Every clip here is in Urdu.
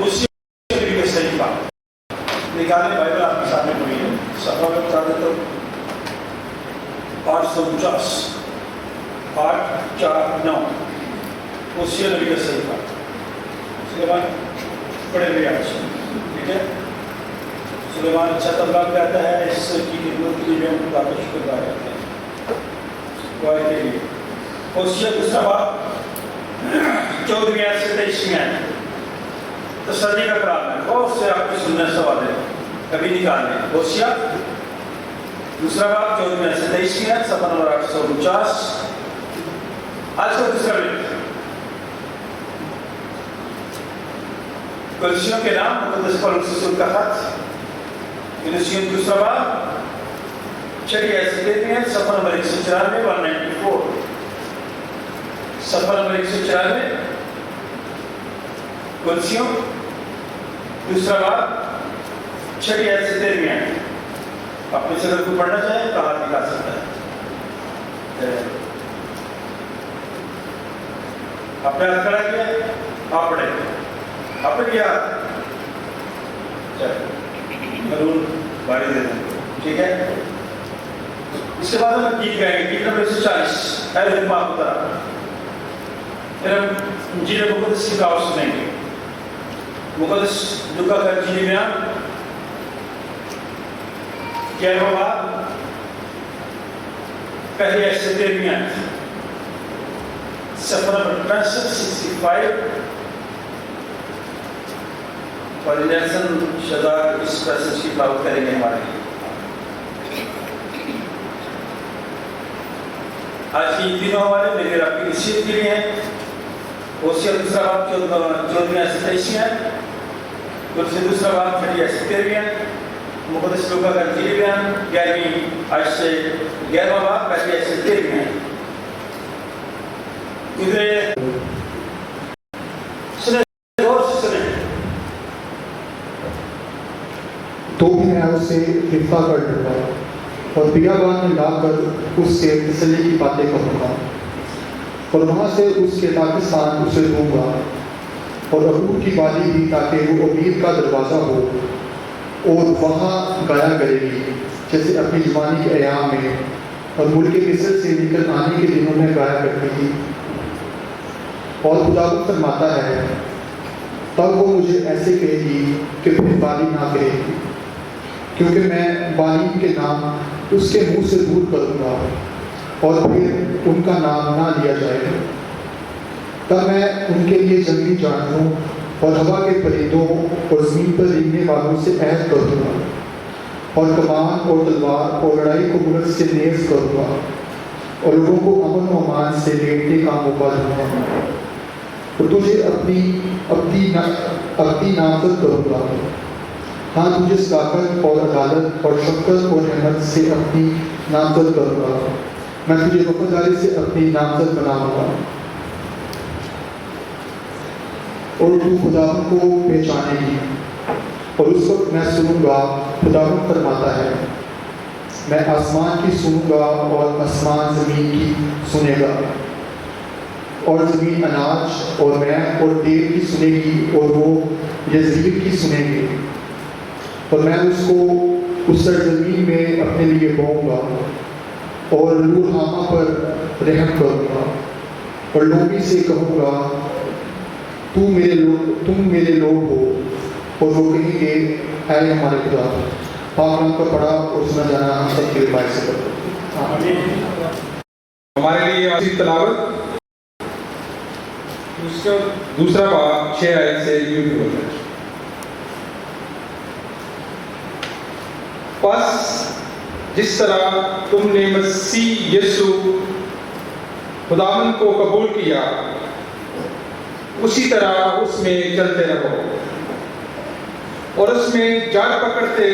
اسی نبی کے صحیح بات نکالنے بائبل آپ کے سامنے پڑھی ہے صفحہ میں بتا دیتا ہوں 849 849 اسی نبی کے صحیح بات سلیمان پڑھے ہوئے آج ٹھیک ہے سلیمان اچھا طبقہ کہتا ہے اس کی خدمت کے لیے ہم خدا کا شکر ادا کرتے ہیں دعائیں کے لیے اسی دوسرا بات 14ویں آیت سے 23ویں آیت تسلی کا کلام ہے بہت سے آپ کو سننے سوال ہے کبھی نکال لیں ہوشیا دوسرا باب 14ویں سے 23ویں آیت صفحہ نمبر 849 آج کا دوسرا بات کلسیوں کے نام مقدس پولس رسول کا خط کلسیوں دوسرا باب 6 آیت سے 13ویں آیت صفحہ نمبر 194 194 صفحہ نمبر 194 کلسیوں دوسرا باب 6 آیت سے 13ویں آیت آپ میں سے اگر کوئی پڑھنا چاہے تو ہاتھ نکال سکتا ہے آپ نے ہاتھ کھڑا کیا آپ پڑھیں آپ نے کیا چلو ضرور باری دے دیں ٹھیک ہے اس کے بعد ہم گیت گائیں گے گیت نمبر 140 اے دل ماں اترا پھر ہم انجیل مقدس کی دعوت سنیں گے مقدس لوکا کا انجیل بیان 11واں باب پہلی آیت سے 13ویں آیت صفحہ نمبر 65 اور نیلسن شہزاد اس پیسج کی تلاوت کریں گے ہمارے لیے آج کی تینوں حوالے میرے رب کی نصیحت کے لیے ہیں ہوشیا دوسرا باب 14ویں آیت سے 23ویں آیت کلسیوں دوسرا باب 6 آیت سے 13ویں آیت مقدس لوکا کا انجیل بیان 11ویں آیت سے 11واں باب پہلی آیت سے 13ویں آیت ادھر سنیں غور سے سنیں تو بھی میں اسے رفع کر دوں گا اور بیابان میں لا کر اس سے تسلی کی باتیں کروں گا اور وہاں سے اس کے پاکستان اسے دوں گا اور عبور کی وادی بھی تاکہ وہ امید کا دروازہ ہو اور وہاں گایا کرے گی جیسے اپنی جوانی کے ایام میں اور ملک مصر سے نکل آنے کے دنوں میں گایا کرتی تھی اور خدا فرماتا ہے تب وہ مجھے ایسے کہے گی کہ پھر بالی نہ کرے گی کیونکہ میں بالی کے نام اس کے منہ سے دور کروں گا اور پھر ان کا نام نہ لیا جائے گا تب میں ان کے لیے جنگلی جانوروں اور ہوا کے پرندوں اور زمین پر رینگنے والوں سے عہد کر دوں گا اور کمان اور تلوار اور لڑائی کو ملک سے نیز کروں گا اور لوگوں کو امن و امان سے لیٹنے کا موقع دوں گا اور تجھے اپنی نامزد کروں گا ہاں تجھے صداقت اور عدالت اور شفقت اور رحمت سے اپنی نامزد کروں گا میں تجھے وفاداری سے اپنی نامزد بناؤں گا اور تو خداوند کو پہچانے گی اور اس وقت میں سنوں گا خداوند فرماتا ہے میں آسمان کی سنوں گا اور آسمان زمین کی سنے گا اور زمین اناج اور میں اور تیل کی سنے گی اور وہ یزیر کی سنے گی اور میں اس کو اس سرزمین میں اپنے لیے بوؤں گا اور لوہامہ پر رحم کروں گا اور لوگی سے کہوں گا تم میرے لوگ ہو اور وہ کہیں گے اے ہمارے خدا پاک نام کا پڑھا اور سنا جانا ہم سب کے بھائی سے کرو ہمارے لیے واضح تلاوت دوسرا باب 6 آیت سے یوں ہوتا ہے پس جس طرح تم نے مسیح یسوع خداوند کو قبول کیا اسی طرح اس میں چلتے رہو اور اس میں جڑ پکڑتے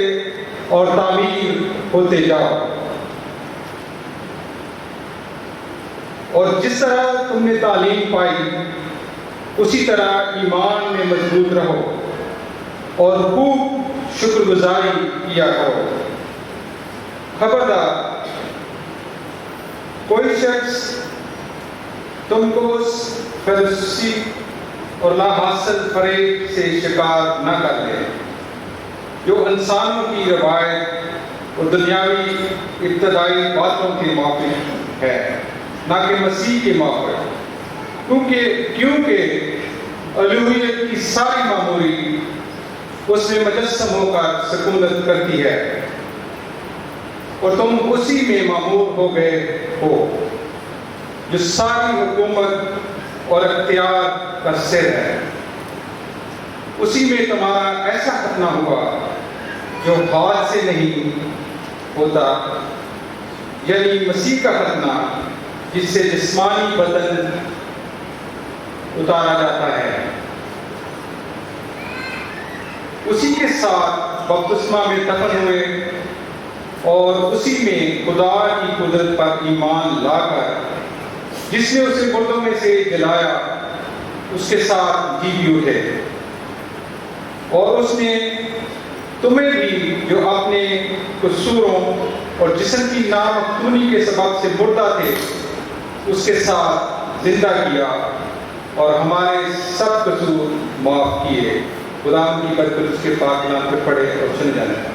اور تعمیر ہوتے جاؤ اور جس طرح تم نے تعلیم پائی اسی طرح ایمان میں مضبوط رہو اور خوب شکر گزاری کیا کرو خبردار کوئی شخص تم کو اور لا حاصل فریب سے شکار نہ کر لے، جو انسانوں کی روایت اور دنیاوی ابتدائی باتوں کے موافق ہے، نہ کہ مسیح کے موافق، کیونکہ الوہیت کی ساری معموری اس میں مجسم ہو کر سکونت کرتی ہے، اور تم اسی میں معمور ہو گئے ہو جو ساری حکومت اور اختیار کا سر ہے۔ اسی میں تمہارا ایسا ختنہ ہوا جو ہاتھ سے نہیں ہوتا، یعنی مسیح کا ختنہ جس سے جسمانی بدن اتارا جاتا ہے۔ اسی کے ساتھ بپتسمہ میں دفن ہوئے اور اسی میں خدا کی قدرت پر ایمان لا کر جس نے اسے مردوں میں سے جلایا اس کے ساتھ جی بھی اٹھے، اور اس نے تمہیں بھی جو اپنے قصوروں اور جسم کی نامختونی کے سبب سے مردہ تھے اس کے ساتھ زندہ کیا اور ہمارے سب قصور معاف کیے۔ خدا کی برکت اس کے پاک نام پہ پڑھے اور سن جانے۔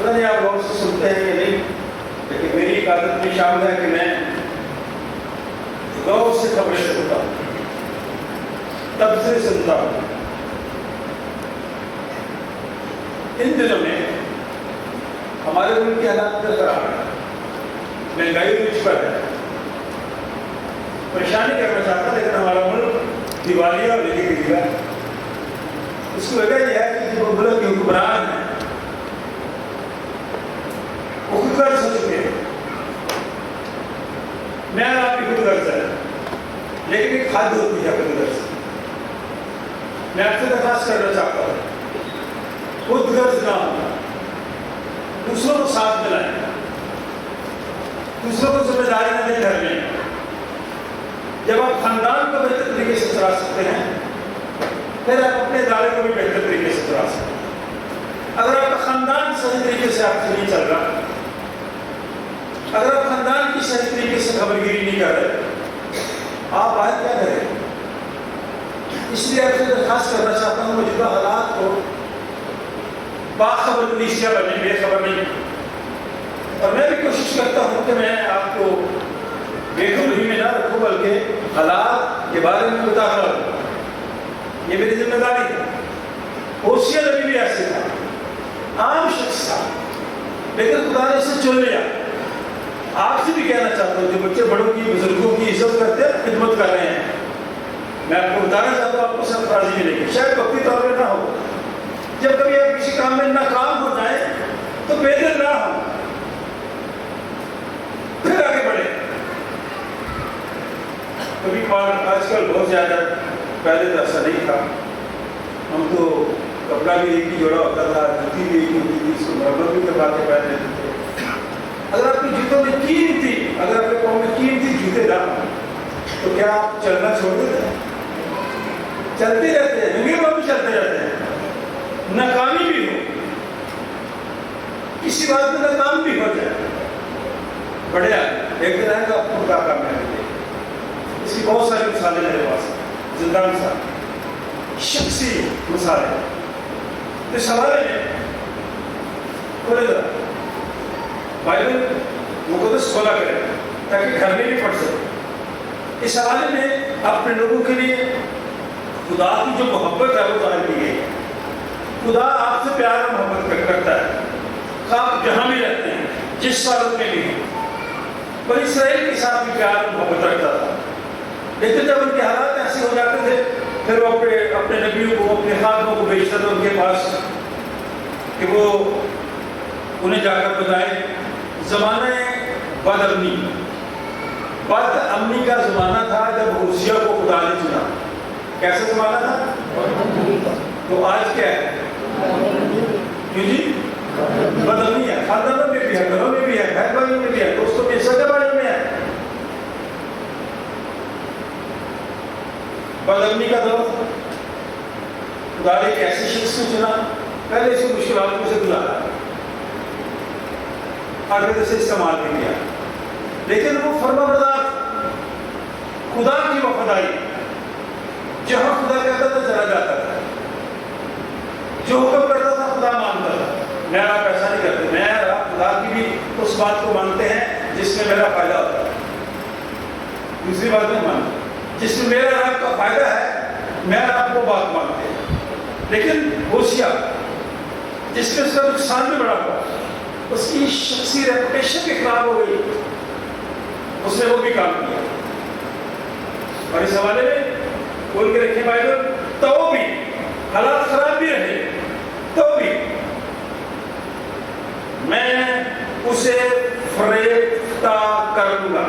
پتہ نہیں آپ لوگ سے سنتے ہیں کہ نہیں، لیکن میری ایک عادت میں شامل ہے کہ میں غور سے خبریں سنتا ہوں، تبصرے سنتا ہوں۔ ان دنوں میں ہمارے ملک کے حالات میں خراب ہے، مہنگائی مجھ پر ہے، پریشانی کرنا چاہتا لیکن ہمارا ملک دیوالیہ اور لے کے گرا ہے۔ اس کی وجہ یہ ہے کہ جو ملک کے حکمران ہیں وہ خود غرض ہو چکے ہیں۔ میں آپ کی خود غرض ہے، لیکن ایک حد ہوتی ہے خود غرض۔ میں آپ سے درخواست کرنا چاہتا ہوں خود غرض نہ ہونا، دوسروں کو ساتھ ملائیں، دوسروں کو ذمہ داری نہ دیں گھر میں۔ جب آپ خاندان کو بہتر طریقے سے چلا سکتے ہیں پھر آپ اپنے ادارے کو بھی بہتر طریقے سے چلا سکتے ہیں۔ اگر آپ کا خاندان صحیح طریقے سے آپ سے نہیں چل رہا، اگر آپ خاندان کی صحیح طریقے سے خبر گیری نہیں کر رہے، آپ آج کیا کریں؟ اس لیے آپ سے درخواست کرنا چاہتا ہوں موجودہ حالات کو باخبر کلیسیا بنے، بے خبر نہیں۔ اور میں بھی کوشش کرتا ہوں کہ میں آپ کو بے خبری میں نہ رکھوں بلکہ حالات کے بارے میں بتا رہا ہوں۔ یہ میری ذمہ داری ہے۔ ہوشیہ نبی بھی ایسے تھا، عام شخص تھا، لیکن خدا نے اسے چن لیا۔ آپ سے بھی کہنا چاہتا ہوں جو بچے بڑوں کی، بزرگوں کی عزت کرتے ہیں، خدمت کر رہے ہیں، میں آپ کو بتانا چاہتا ہوں آپ کو سرفرازی ملے گی، شاید وقتی طور پہ نہ ہو۔ جب کبھی آپ کسی کام میں ناکام ہو جائیں تو بہتر نہ ہو، پھر آگے بڑھیں۔ کبھی آج کل بہت زیادہ، پہلے تو ایسا نہیں تھا، ہم تو کپڑا بھی ایک ہی جوڑا ہوتا تھا، جوتی بھی ایک ہی ہوتی تھی، اس کو مرمت بھی کروا کے پہن لیتے تھے۔ اگر آپ کی جوتوں میں قیمتی، اگر آپ کے پاؤں میں قیمتی جوتے نہ ہوں تو کیا آپ چلنا چھوڑ دیتے ہیں؟ چلتے رہتے ہیں، ننگے پاؤں بھی چلتے رہتے ہیں، ناکامی بھی ہو، کسی بات میں ناکام بھی ہو جائے، بڑھیا ایک دن آئے گا آپ کو کیا کام ہے۔ اس کی بہت ساری مثالیں میرے پاس، زندہ مثال، شخصی مثالیں۔ اس حوالے میں کھولے ذرا بائبل مقدس کھولا کریں تاکہ گھر میں بھی پڑھ سکیں۔ اس حوالے میں اپنے لوگوں کے لیے خدا کی جو محبت ہے وہ ظاہر کی گئی ہے۔ خدا آپ سے پیار اور محبت کرتا ہے، آپ جہاں بھی رہتے ہیں، جس حالت میں بھی ہیں۔ بنی اسرائیل کے ساتھ بھی پیار اور محبت رکھتا تھا، لیکن جب ان کے حالات ایسے ہو جاتے تھے پھر وہ اپنے نبیوں کو، اپنے خادموں کو بھیجتا تھا ان کے پاس کہ وہ انہیں جا کر بتائیں۔ زمانہ بد امنی کا زمانہ تھا جب ہوشیہ کو خدا نے چنا۔ کیسا زمانہ تھا؟ تو آج کیا ہے؟ کیوں جی؟ بد امنی ہے، خاندانوں میں بھی ہے، گھروں میں بھی ہے، بہن بھائیوں میں بھی ہے، دوستوں میں، سگے بھائیوں میں ہے۔ بد امنی کا دور، خدا نے ایک ایسے شخص کو چنا، پہلے سے مشکلات سے گزارا، آگے سے استعمال بھی کیا، لیکن وہ فرمانبردار، خدا کی وفاداری، جہاں خدا کہتا تھا چلا جاتا تھا، جو حکم کرتا تھا خدا مانتا تھا۔ میں آپ ایسا نہیں کرتے، میں آپ خدا کی بھی اس بات کو مانتے ہیں جس میں میرا فائدہ ہوتا ہے، دوسری بات نہیں مانتے، جس میں میرا آپ کا فائدہ ہے میں آپ کو بات مانتے ہیں۔ لیکن ہوشیہ جس میں اس کا نقصان بھی بڑا ہوا، اس کی شخصی ریپوٹیشن بھی خراب ہو گئی، اس نے وہ بھی کام کیا۔ اور اس حوالے میں بول کے رکھیں بائبل، تو بھی حالات خراب بھی رہے تو بھی میں اسے فریفتہ کروں گا۔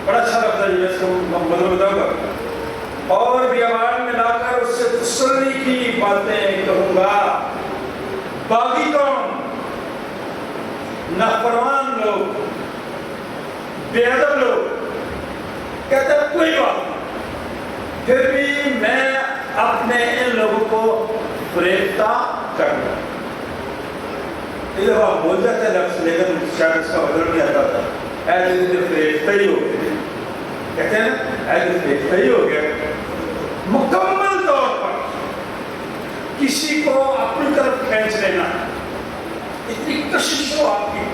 بڑا اچھا لفظ ہے، میں اس کو مطلب بتاؤں گا۔ اور بیابان میں لا کر اس سے تسلی کی باتیں کہوں گا۔ باغی کون؟ نافرمان لوگ، بے ادب لوگ، کہتے ہیں کوئی بات نہیں، پھر بھی میں اپنے ان لوگوں کو فریفتہ کروں گا۔ یہ جب آپ بول جاتے ہیں لفظ، لیکن شاید اس کا بدل نہیں آتا تھا، ایسے فریفتہ ہی ہو گئے، کہتے ہیں نا ایسے فریفتہ ہی ہو گیا۔ مکمل طور پر کسی کو اپنی طرف کھینچ لینا، اتنی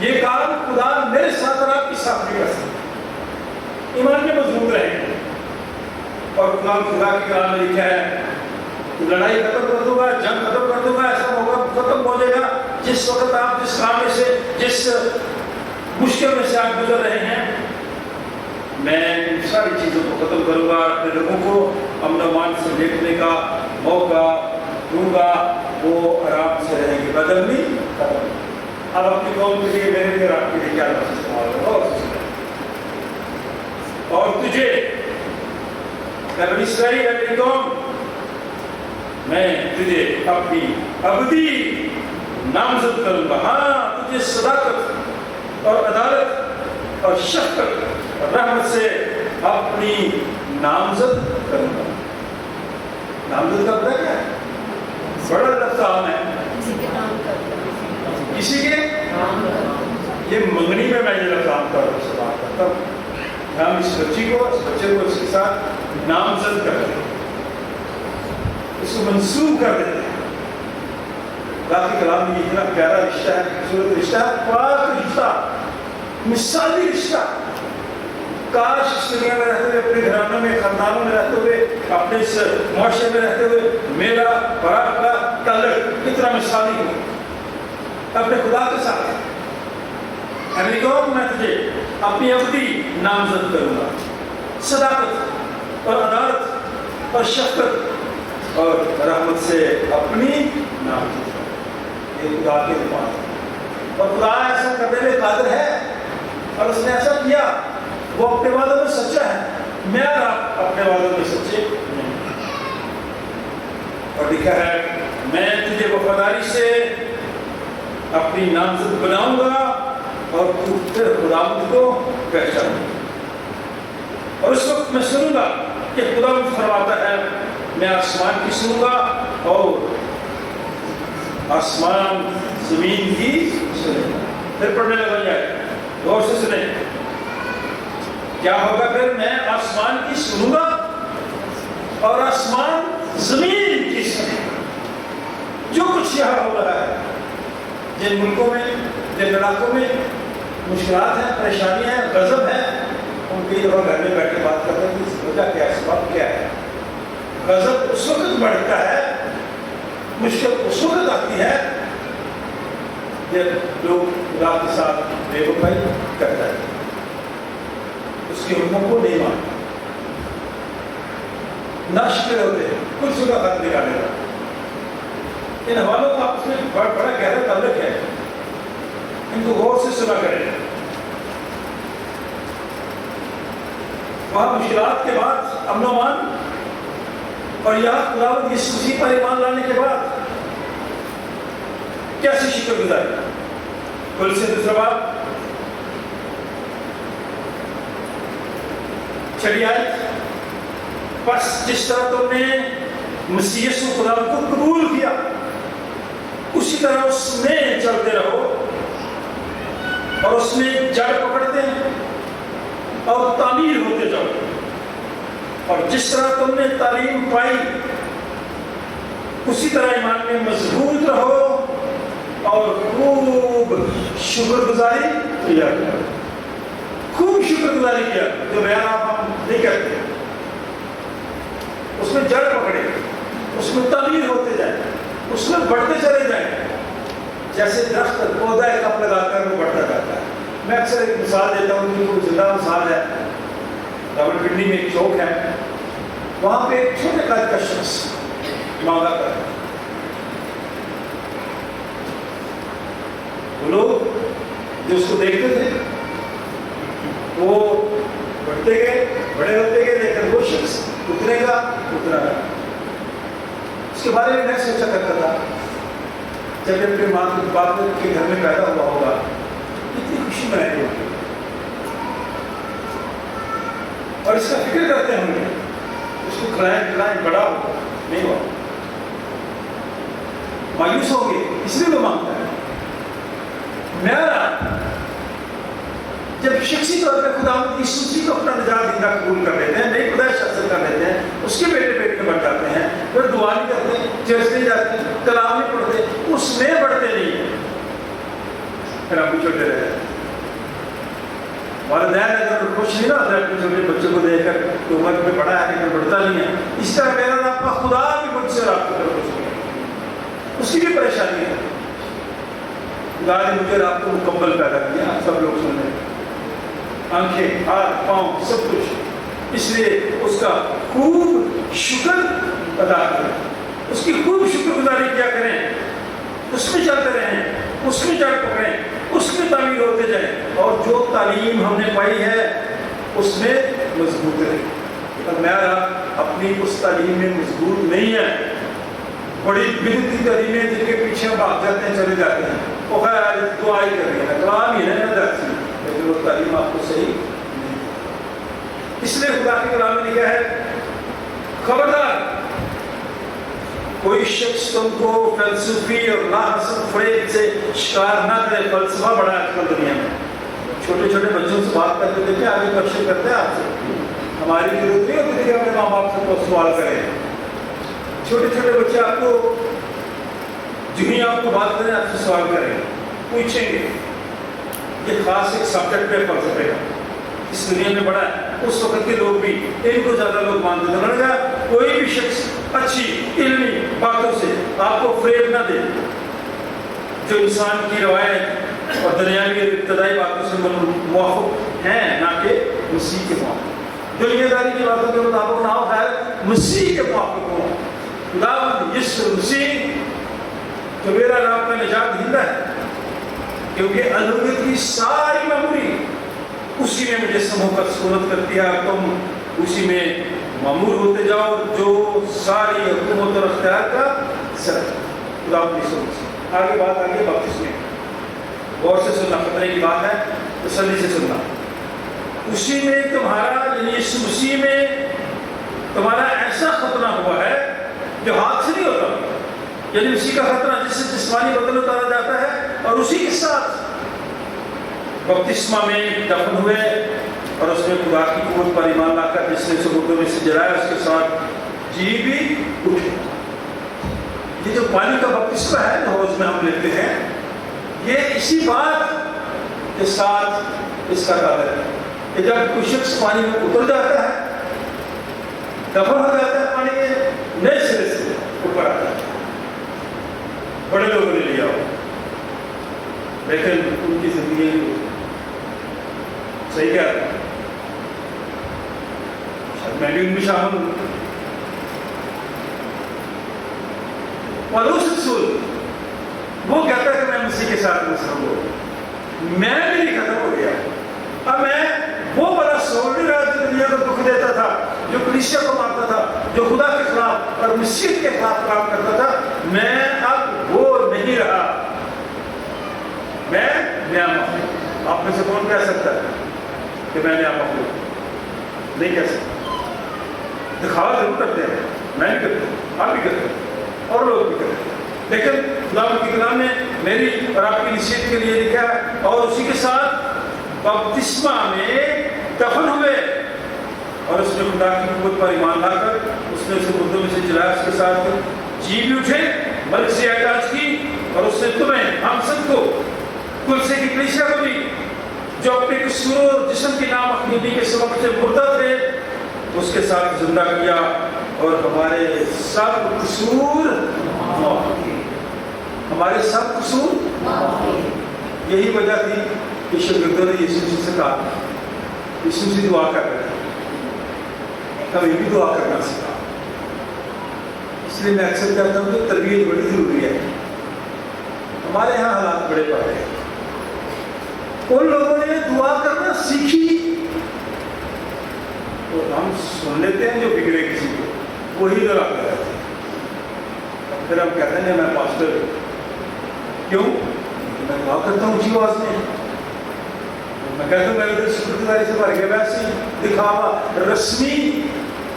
یہ کام خدا میرے ساتھ اور آپ کے ساتھ بھی کر سکتا، ایمان میں مضبوط رہیں۔ اور خدا کے کلام میں لکھا ہے لڑائی ختم کر دوں گا، جنگ ختم کر دوں گا، ایسا موقع ختم ہو جائے گا جس وقت آپ جس کام میں سے، جس مشکل میں سے آپ گزر رہے ہیں، میں ان ساری چیزوں کو ختم کروں گا، اپنے لوگوں کو امن و امان سے دیکھنے کا موقع دوں گا، وہ آرام سے رہیں گے، بدل نہیں ختم۔ اب اپنی قوم کے لیے، میرے لیے، آپ کے لیے کیا لفظ استعمال ہوگا؟ اور تجھے بنی اسرائیل اپنی قوم، میں تجھے اپنی ابدی نامزد کروں گا، ہاں تجھے صداقت اور عدالت اور شفقت اور رحمت سے اپنی نامزد کروں گا۔ نامزد کا پتہ کیا ہے؟ بڑا لفظ عام ہے، کسی کے یہ منگنی میں یہ لفظ عام طور پر استعمال کرتا ہوں، ہم اس بچی کو، اس بچے کو اس کے ساتھ نامزد کرتے ہیں، اس کو منسوب کر دیتے ہیں۔ باقی کلام میں اتنا پیارا رشتہ ہے، خوبصورت رشتہ ہے، پاک رشتہ، مثالی رشتہ۔ کاش اس دنیا میں رہتے ہوئے، اپنے گھرانوں میں، خاندانوں میں رہتے ہوئے، اپنے اس معاشرے میں رہتے ہوئے میرا اور آپ کا تعلق کتنا مثالی ہو اپنے خدا کے ساتھ۔ میں تجھے اپنی ابدی نامزد کروں گا، صداقت اور عدالت اور شفقت اور رحمت سے اپنی نامزد کروں گا۔ یہ خدا کے الفاظ، اور خدا ایسا کرنے میں قادر ہے، اور اس نے ایسا کیا۔ وہ اپنے وعدوں میں سچا ہے، میں اور آپ اپنے وعدوں میں سچے نہیں۔ اور لکھا ہے میں تجھے وفاداری سے اپنی نامزد بناؤں گا اور تو پھر خداوند کو پہچانوں گا۔ اور اس وقت میں سنوں گا کہ خداوند فرماتا ہے، میں آسمان کی سنوں گا اور آسمان زمین کی سنے گا۔ پھر پڑھنے لگا جائے، غور سے سنیں کیا ہوگا۔ پھر میں آسمان کی سنوں گا اور آسمان زمین کی سنے گا۔ جو کچھ یہاں ہو رہا ہے، جن ملکوں میں، جن علاقوں میں مشکلات ہیں، پریشانیاں ہیں، غضب ہے، ہم کئی دفعہ گھر میں بیٹھ کے بات کرتے ہیں کہ وجہ کیا ہے، سبب کیا ہے۔ غضب اس وقت بڑھتا ہے، مشکل اس وقت آتی ہے جب لوگ خدا کے ساتھ بے وفائی کرتا ہے، اس کی حکموں کو نہیں مانتا، ناشکر ہوتے ہیں، کچھ کا خط نکالے گا۔ ان حوالوں کا آپس میں بڑا گہرا تعلق ہے، ان کو غور سے سنا کریں۔ وہاں مشکلات کے بعد امن و امان، اور یہاں خداوند یسوع مسیح پر ایمان لانے کے بعد کیسی شکر گزاری۔ کولوسیوں دوسرا باب چلی آیت، بس جس طرح تم نے مسیح یسوع خداوند کو قبول کیا، اسی طرح اس میں چلتے رہو، اور اس میں جڑ پکڑتے ہیں اور تعمیر ہوتے جاؤ۔ اور جس طرح تم نے تعلیم پائی، اسی طرح ایمان میں مضبوط رہو اور خوب شکر گزاری کیا کرو۔ خوب شکر گزاری کیا، جو بیان آپ ہم نہیں کرتے، اس میں جڑ پکڑے، اس میں تعمیر ہوتے جائیں، اس میں بڑھتے چلے جائیں، جیسے درخت پودا ایک کپ لگا کر وہ بڑھتا جاتا ہے۔ میں اکثر ایک مثال دیتا ہوں کہ وہ زندہ مثال ہے، راولپنڈی میں ایک چوک ہے، وہاں پہ ایک چھوٹے قد کا شخص مانگا کرتا ہے۔ وہ لوگ جو اس کو دیکھتے تھے وہ بڑھتے گئے، بڑے ہوتے گئے، لیکن وہ شخص اتنے گا اتنا گا۔ اس کے بارے میں میں سوچا کرتا تھا، جب اپنے ماں کے باپ کے گھر میں پیدا ہوا ہوگا کتنی خوشی منائی ہوگی، اور اس کا فکر کرتے ہوں گے، اس کو کھلائیں بڑا ہو، نہیں ہوا، مایوس ہوں گے، اس لیے وہ مانگتا ہے۔ میرا جب شخصی طور پہ خداوند یسوع مسیح کو اپنا نجات دہندہ قبول کر لیتے ہیں، نئی پیدائش حاصل کر لیتے ہیں، اس کے بیٹے بیٹے بن جاتے ہیں، پھر دعا نہیں کرتے، چرچ نہیں جاتے، کلام نہیں پڑھتے، اس میں بڑھتے نہیں ہیں، پھر آپ بھی چھوٹے رہے. والدین اگر خوش نہیں نہ ہوتے اپنے چھوٹے بچوں کو دیکھ کر تو عمر میں بڑا ہے لیکن بڑھتا نہیں ہے. اس طرح میرا آپ کا خدا بھی مجھ سے رابطہ کر خوش ہے. اس کی بھی پریشانی ہے. خدا نے مجھے آپ کو مکمل پیدا کیا. آپ سب لوگ سن رہے ہیں, آنکھیں, ہاتھ, پاؤں, سب کچھ. اس لیے اس کا خوب شکر ادا کریں, اس کی خوب شکر گزاری کیا کریں, اس میں چلتے رہیں, اس میں جڑ پکڑیں, اس میں تعمیر ہوتے جائیں, اور جو تعلیم ہم نے پائی ہے اس میں مضبوط رہیں. اور میرا اپنی اس تعلیم میں مضبوط نہیں ہے. بڑی بدعتی تعلیمیں جن کے پیچھے ہم بھاگ جاتے ہیں, چلے جاتے ہیں, وہ خیر دعا ہی کر رہی ہے, کلام ہی ہے نا درسی, لیکن وہ تعلیم آپ کو صحیح نہیں. اس لیے خدا کے کلام میں لکھا ہے, خبردار کوئی شخص تم کو فلسفی اور ناحسن فریب سے شکار نہ کرے. فلسفہ بڑا ہے آج کل دنیا میں. چھوٹے چھوٹے بچوں سے بات کرتے دیکھیں, آگے کوشچن کرتے ہیں آپ سے. ہماری ضرورت نہیں ہوتی کہ اپنے ماں باپ سے کوئی سوال کریں. چھوٹے چھوٹے بچے آپ کو جو ہی آپ کو بات کریں آپ سے سوال کریں, پوچھیں گے. یہ خاص ایک سبجیکٹ ہے فلسفے کا, اس دنیا میں بڑا ہے. اس وقت کے لوگ بھی ان کو زیادہ لوگ مانتے تھے. لگا کوئی بھی شخص اچھی علمی باتوں سے آپ کو فریب نہ دے, جو انسان کی روایت اور دنیاوی ابتدائی باتوں سے موافق ہیں, نہ کہ مسیح کے موافق. دنیا داری کی باتوں کے مطابق نہ ہو, خیر مسیح کے موافق ہو. خداوند یسوع مسیح جو میرا نام کا نجات دہندہ ہے, کیونکہ الوہیت کی ساری معموری اسی میں مجسم ہو کر سہولت کرتی ہے. تم اسی میں معمور ہوتے جاؤ جو ساری حکومت اور اختیار کا سر. خداوند یسوع مسیح. آگے بات آگے بپتسمے میں, غور سے سننا, خطرے کی بات ہے, تسلی سے سننا. اسی میں تمہارا یعنی یسوع مسیح میں تمہارا ایسا ختنہ ہوا ہے جو ہاتھ سے نہیں ہوتا, یعنی اسی کا ختنہ جس سے جسمانی بدن اتارا جاتا ہے, اور اسی کے ساتھ بپتسمہ میں دفن ہوئے, اور اس میں خدا کی قوت پر ایمان لا کر جس نے اسے مردوں میں سے جلایا اس کے ساتھ جی بھی اٹھے. یہ جو پانی کا بپتسمہ ہے جو حوض میں ہم لیتے ہیں, یہ اسی بات کے ساتھ اس کا تعلق ہے کہ جب کوئی شخص پانی میں اتر جاتا ہے, دفن ہو جاتا ہے پانی کے, نئے سرے سے اوپر آتا ہے. بڑے لوگوں نے لیا ہو لیکن ان کی زندگی صحیح کیا تھا, میں بھی ان میں شامل ہوں. پولس رسول وہ کہتا ہے کہ میں مسیح کے ساتھ مسلم ہوں, میں بھی نہیں ختم ہو گیا. اب میں وہ بڑا سول نہیں رہا جو دنیا کو دکھ دیتا تھا, جو کلیسیا کو مارتا تھا, جو خدا کے خلاف اور مسیح کے خلاف کام کرتا تھا. میں اب وہ نہیں رہا, میں نیا مخلوق. آپ میں سے کون کہہ سکتا ہے کہ میں نیا مخلوق؟ نہیں کہہ سکتا. دکھاوا ضرور کرتے ہیں, میں بھی کرتا ہوں, آپ بھی کرتے ہیں, اور لوگ بھی کرتے ہیں. لیکن خدا کے کلام نے میری اور آپ کی نصیحت کے لیے لکھا ہے, اور اسی کے ساتھ بپتسمہ میں دفن ہوئے, اور اس میں خدا کی قوت پر ایمان لا کر اس نے اسے مردوں میں سے جلایا, اس کے ساتھ جی بھی اٹھے, ملک سے اعزاز کی, اور اس نے تمہیں ہم سب کو کلسے کی کلیسیا کو بھی جو اپنے قصور اور جسم کی نامحدودی کے سبب سے مردہ تھے اس کے ساتھ زندہ کیا, اور ہمارے سب قصور معاف کیے. ہمارے سب قصور. یہی وجہ تھی کہ شاگردوں نے یسوع مسیح سے کہا, یسوع مسیح دعا کر رہے ہیں, ہمیں بھی دعا کرنا سکھا. اس لیے میں اکثر کہتا ہوں کہ تربیت بڑی ضروری ہے. ہمارے یہاں حالات بڑے پڑے ہیں. ان لوگوں نے دعا کرنا سیکھی, تو ہم سن لیتے ہیں جو بگڑے کسی کو, وہی دعا کر رہے تھے. پھر ہم کہتے ہیں میں پاسٹر کیوں, میں دعا کرتا ہوں اونچی آواز میں. میں کہتا ہوں میں ادھر شکر گزاری سے بھر گیا, ویسے دکھاوا رسمی.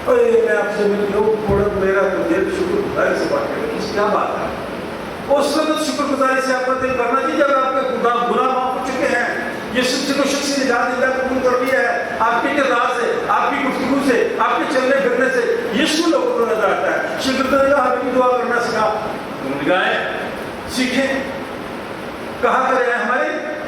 اور میں آپ سے لوگ تھوڑا میرا دل شکر گزاری سے بھر گیا, اس کیا بات ہے؟ اس وقت شکر گزاری سے آپ کا دل بھرنا چاہیے جب آپ کے خدا گناہ معاف ہو چکے ہیں. یہ سب کو شخص نجات دہندہ قبول کر لیا ہے. آپ کے کردار سے, آپ کی گفتگو سے, آپ کے چلنے پھرنے سے یسوع لوگوں کو نظر آتا ہے. شاگردوں نے کہا ہمیں بھی دعا کرنا سکھا. انہوں نے کہا سیکھیں. کہاں کرے ہیں ہمارے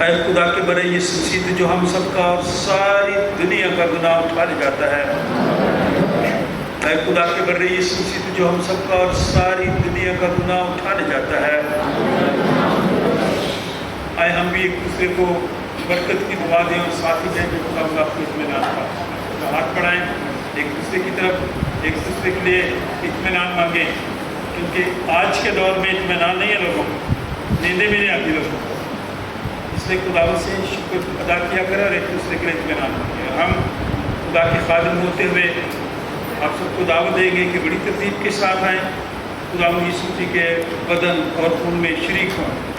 اے خدا کے بڑے یسوع مسیح جو ہم سب کا اور ساری دنیا کا گناہ اٹھا لے جاتا ہے، اے خدا کے بڑے یسوع مسیح جو ہم سب کا اور ساری دنیا کا گناہ اٹھا لے جاتا ہے، آئے ہم بھی ایک دوسرے کو برکت کی دعا دیں اور ساتھ ہی جائیں کہ خدا ہم آپ کو اطمینان کا ہاتھ بڑھائیں، ایک دوسرے کی طرف ایک دوسرے کے لیے اطمینان مانگیں، کیونکہ آج کے دور میں اطمینان نہیں ہے لوگوں کو، نیندیں بھی نہیں آتی لوگوں کو، اس لیے خدا سے شکر ادا کیا کریں اور ایک دوسرے کے لیے اطمینان مانگیں۔ اور ہم خدا کے خادم ہوتے ہوئے آپ سب کو دعوت دیں گے کہ بڑی ترتیب کے ساتھ آئیں، خدا یسوع مسیح کے بدن اور خون میں شریک ہوں۔